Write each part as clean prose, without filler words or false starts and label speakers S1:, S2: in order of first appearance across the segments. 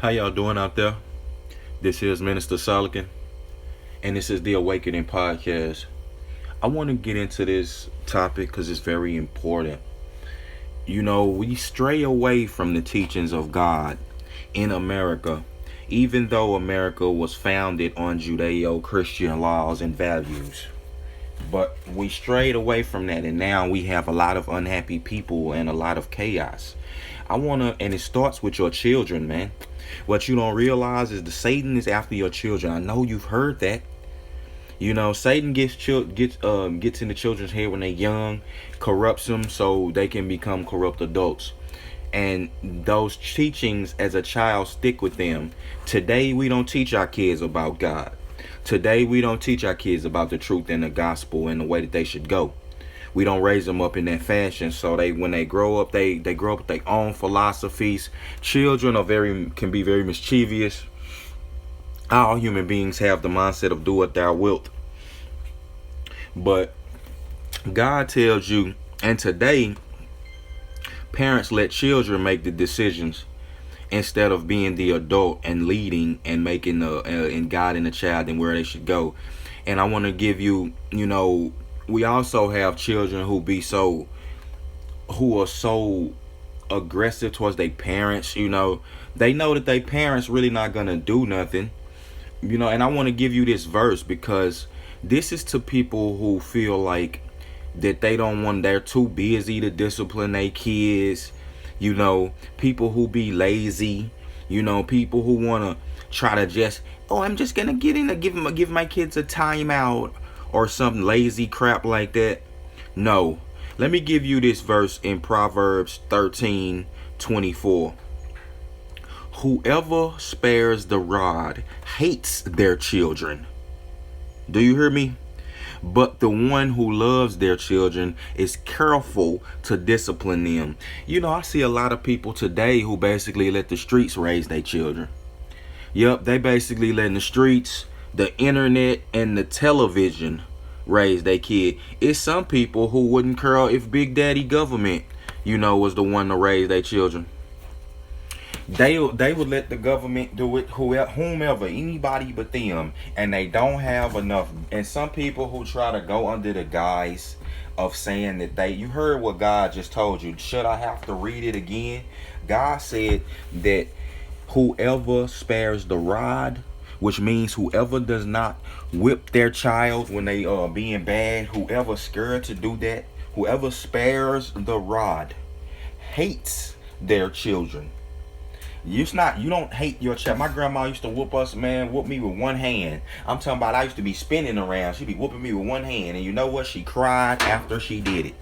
S1: How y'all doing out there? This is Minister Solican, and this is the Awakening podcast. I want to get into this topic because it's very important. We stray away from the teachings of God in America, even though America was founded on Judeo-Christian laws and values. But we strayed away from that, and now we have a lot of unhappy people and a lot of chaos. And it starts with your children, man. What you don't realize is the Satan is after your children. I know you've heard that. Satan gets into children's head when they're young, corrupts them so they can become corrupt adults. And those teachings as a child stick with them. Today we don't teach our kids about God. Today we don't teach our kids about the truth and the gospel and the way that they should go. We don't raise them up in that fashion, so when they grow up, they grow up with their own philosophies. Children can be very mischievous. All human beings have the mindset of do what thou wilt. But God tells you, and today parents let children make the decisions instead of being the adult and leading and making and guiding the child and where they should go. And I want to give you, we also have children who are so aggressive towards their parents. They know that their parents really not gonna do nothing. And I want to give you this verse because this is to people who feel like that they're too busy to discipline their kids. People who be lazy. People who wanna try to just, I'm just gonna get in and give my kids a timeout or some lazy crap like that. No. Let me give you this verse in Proverbs 13:24. Whoever spares the rod hates their children. Do you hear me? But the one who loves their children is careful to discipline them. I see a lot of people today who basically let the streets raise their children. Yep, they basically letting the streets, the internet, and the television raise their kid. It's some people who wouldn't care if Big Daddy government, was the one to raise their children. They would let the government do it, whomever, anybody but them, and they don't have enough. And some people who try to go under the guise of saying that you heard what God just told you. Should I have to read it again? God said that whoever spares the rod, which means whoever does not whip their child when they are being bad, whoever scared to do that, whoever spares the rod, hates their children. You don't hate your child. My grandma used to whoop me with one hand. I'm talking about I used to be spinning around. She'd be whooping me with one hand. And you know what? She cried after she did it.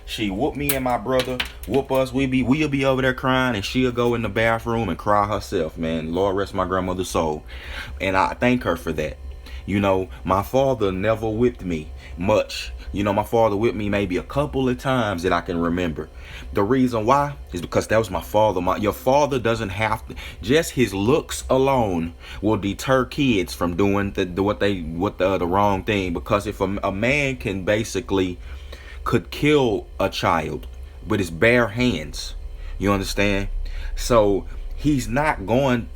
S1: She whooped me and my brother, whoop us. We'll be over there crying, and she'll go in the bathroom and cry herself, man. Lord rest my grandmother's soul. And I thank her for that. My father never whipped me much. My father whipped me maybe a couple of times that I can remember. The reason why is because that was my father. Your father doesn't have to. Just his looks alone will deter kids from doing the wrong thing. Because if a man could kill a child with his bare hands, you understand? So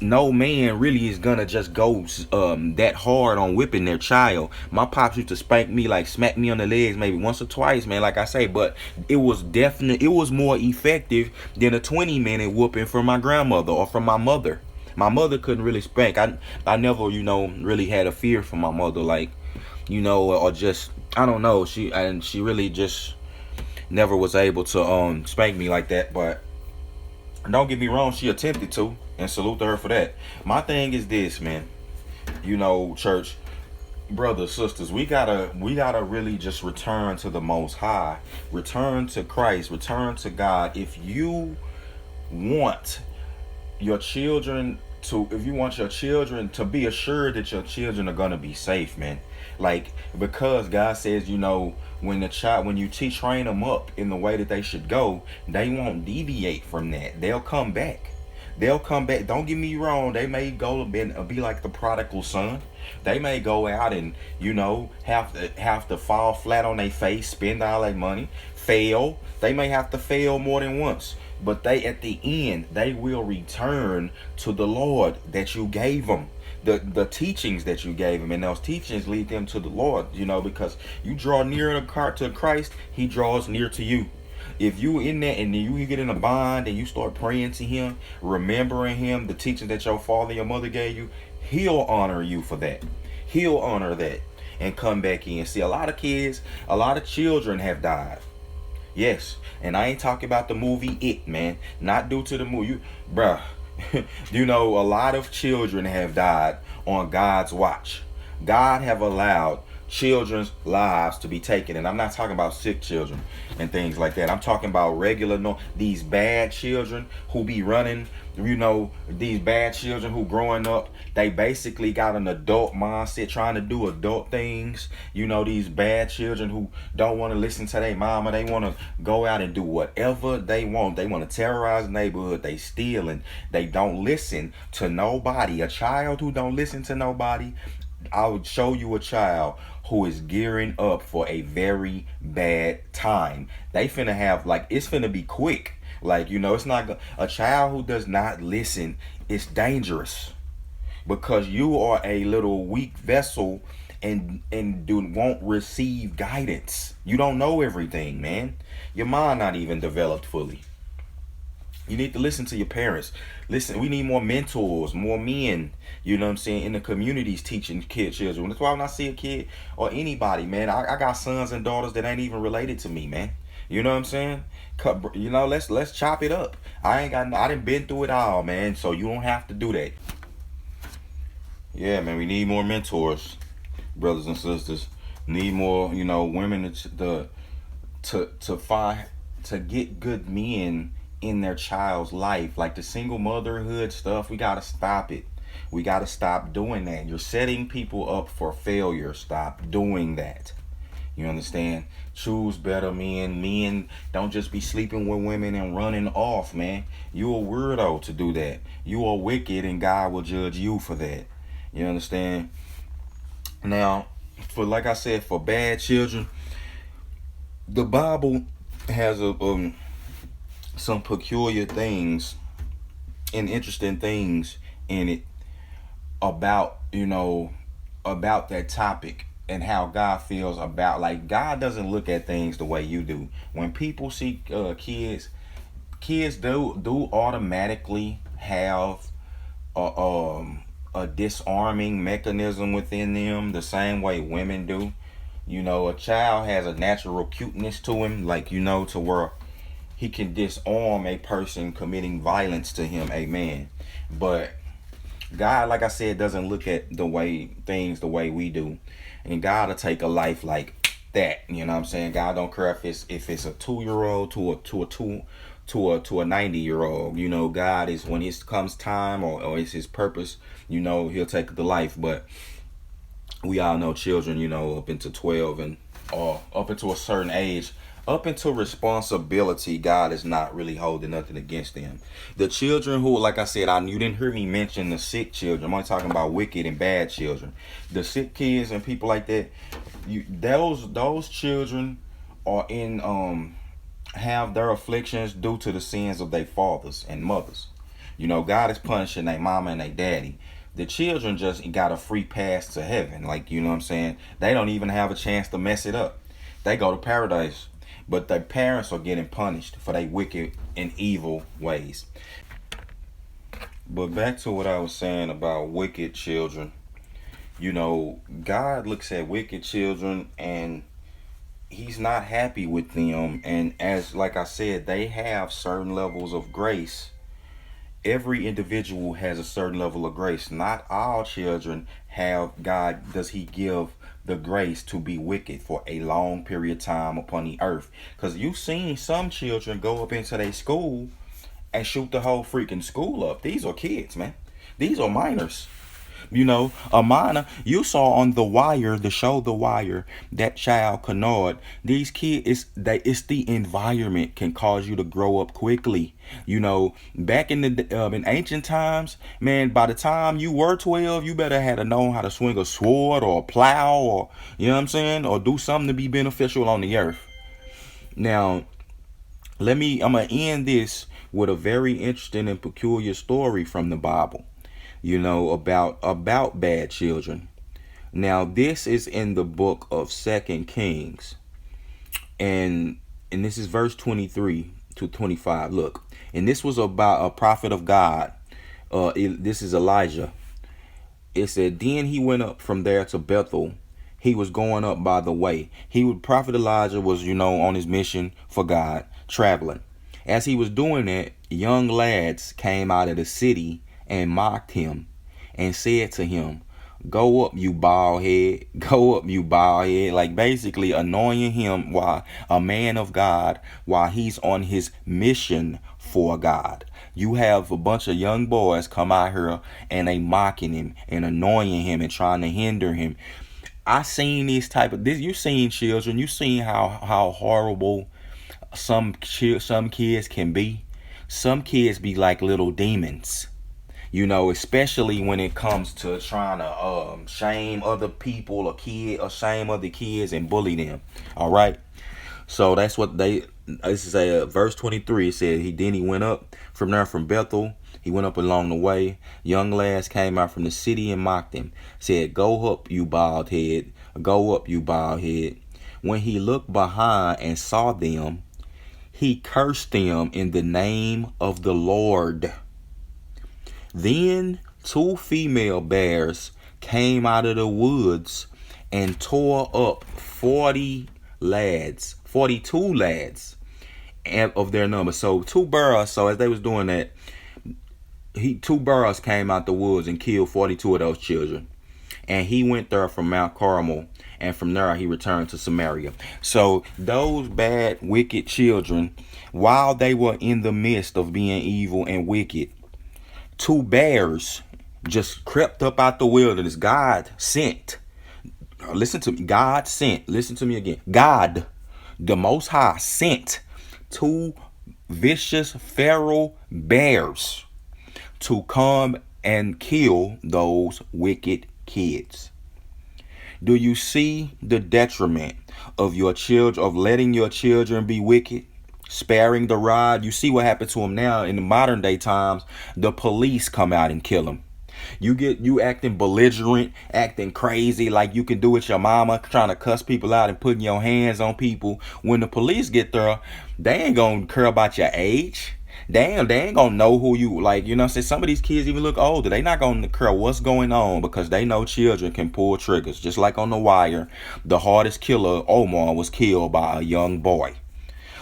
S1: no man really is gonna just go that hard on whipping their child. My pops used to spank me, smack me on the legs maybe once or twice, man, like I say, but it was more effective than a 20-minute whooping from my grandmother or from my mother. My mother couldn't really spank. I never, really had a fear for my mother, or just, I don't know, she really just never was able to spank me like that. But don't get me wrong, she attempted to, and salute to her for that. My thing is this, man. Church, brothers, sisters, we gotta really just return to the Most High, return to Christ, return to God. If you want your children to be assured that your children are gonna be safe, man. Because God says, when you train them up in the way that they should go, they won't deviate from that. They'll come back. Don't get me wrong. They may go and be like the prodigal son. They may go out and, have to fall flat on their face, spend all their money, fail. They may have to fail more than once. but they at the end they will return to the Lord that you gave them, the teachings that you gave them, and those teachings lead them to the Lord, because you draw near to Christ, he draws near to you. If you in there and then you get in a bond and you start praying to him, remembering him, the teachings that your father and your mother gave you, he'll honor you for that. He'll honor that and come back in. See, a lot of kids, a lot of children have died. Yes, and I ain't talking about the movie It, man. Not due to the movie, bruh. A lot of children have died on God's watch. God have allowed children's lives to be taken, and I'm not talking about sick children and things like that. I'm talking about regular, no, these bad children who be running. These bad children who growing up, they basically got an adult mindset, trying to do adult things. These bad children who don't want to listen to their mama. They want to go out and do whatever they want. They want to terrorize the neighborhood. They steal and they don't listen to nobody. A child who don't listen to nobody, I would show you a child who is gearing up for a very bad time. They finna have, it's finna be quick. It's not a child who does not listen. It's dangerous because you are a little weak vessel and won't receive guidance. You don't know everything, man. Your mind not even developed fully. You need to listen to your parents. Listen, we need more mentors, more men, in the communities teaching children. That's why when I see a kid or anybody, man, I got sons and daughters that ain't even related to me, man. You know what I'm saying? Let's chop it up. I done been through it all, man. So you don't have to do that. Yeah, man, we need more mentors, brothers and sisters. Need more, women to find, to get good men in their child's life. Like the single motherhood stuff, we gotta stop it. We gotta stop doing that. You're setting people up for failure. Stop doing that. You understand? Choose better men. Men don't just be sleeping with women and running off, man. You a weirdo to do that. You are wicked and God will judge you for that. You understand? Now, like I said, for bad children, the Bible has some peculiar things and interesting things in it about that topic and how God feels about, God doesn't look at things the way you do. When people see kids do automatically have a disarming mechanism within them the same way women do. A child has a natural cuteness to him, to where he can disarm a person committing violence to him, amen. But God, like I said, doesn't look at the way we do. And God will take a life like that. You know what I'm saying? God don't care if it's a 2-year-old to a 90-year-old. God is, when it comes time or it's his purpose, he'll take the life. But we all know children, up into 12 and up into a certain age, up into responsibility, God is not really holding nothing against them. The children who, like I said, you didn't hear me mention the sick children. I'm only talking about wicked and bad children. The sick kids and people like that, those children are have their afflictions due to the sins of their fathers and mothers. God is punishing their mama and their daddy. The children just got a free pass to heaven. You know what I'm saying? They don't even have a chance to mess it up. They go to paradise. But their parents are getting punished for their wicked and evil ways. But back to what I was saying about wicked children. God looks at wicked children and he's not happy with them. And like I said, they have certain levels of grace. Every individual has a certain level of grace. Not all children does he give the grace to be wicked for a long period of time upon the earth. Because you've seen some children go up into their school and shoot the whole freaking school up. These are kids, man. These are minors. A minor, you saw on the show The Wire, that child Kennard. These kids, it's the environment can cause you to grow up quickly. Back in ancient times, man, by the time you were 12, you better had to know how to swing a sword or a plow, or, you know what I'm saying, or do something to be beneficial on the earth. Now, I'm gonna end this with a very interesting and peculiar story from the Bible, about bad children. Now, this is in the book of Second Kings, and this is verse 23 to 25. Look, and this was about a prophet of God. This is Elijah. It said, then he went up from there to Bethel. He was going up by the way. Prophet Elijah was, on his mission for God, traveling. As he was doing that, young lads came out of the city and mocked him and said to him, go up, you bald head. Go up, you bald head. Like basically annoying him while a man of God, while he's on his mission for God. You have a bunch of young boys come out here and they mocking him and annoying him and trying to hinder him. I seen this type of this. You seen children. You seen how horrible some kids can be. Some kids be like little demons. Especially when it comes to trying to shame other people or shame other kids and bully them. All right. So that's what this is a verse 23. It said he went up from there from Bethel. He went up along the way. Young lads came out from the city and mocked him. Said, go up, you bald head. Go up, you bald head. When he looked behind and saw them, he cursed them in the name of the Lord. Then 2 female bears came out of the woods and tore up 42 lads of their number. So 2 bears. So as they was doing that, 2 bears came out the woods and killed 42 of those children. And he went there from Mount Carmel, and from there he returned to Samaria. So those bad, wicked children, while they were in the midst of being evil and wicked, 2 bears just crept up out the wilderness. God sent. Listen to me. God sent. Listen to me again. God, the Most High, sent 2 vicious feral bears to come and kill those wicked kids. Do you see the detriment of your children, of letting your children be wicked? Sparing the rod. You see what happened to them now in the modern day times. The police come out and kill them. You acting belligerent, acting crazy like you can do with your mama, trying to cuss people out and putting your hands on people. When the police get there, they ain't gonna care about your age. They ain't gonna know who you like. Some of these kids even look older. They not gonna care what's going on because they know children can pull triggers. Just like on The Wire, the hardest killer, Omar, was killed by a young boy.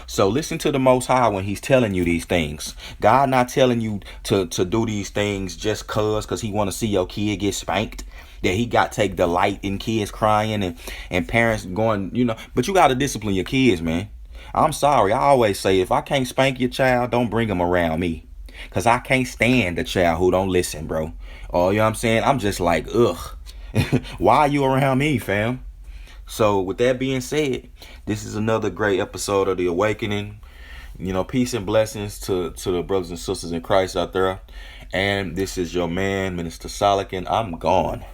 S1: So listen to the Most High when he's telling you these things. God not telling you to do these things just cause he want to see your kid get spanked. That he got take delight in kids crying and parents going, but you got to discipline your kids, man. I'm sorry. I always say if I can't spank your child, don't bring them around me. Because I can't stand the child who don't listen, bro. Oh, you know what I'm saying? I'm just like, ugh. Why are you around me, fam? So with that being said, this is another great episode of The Awakening. Peace and blessings to the brothers and sisters in Christ out there. And this is your man, Minister Solican. I'm gone.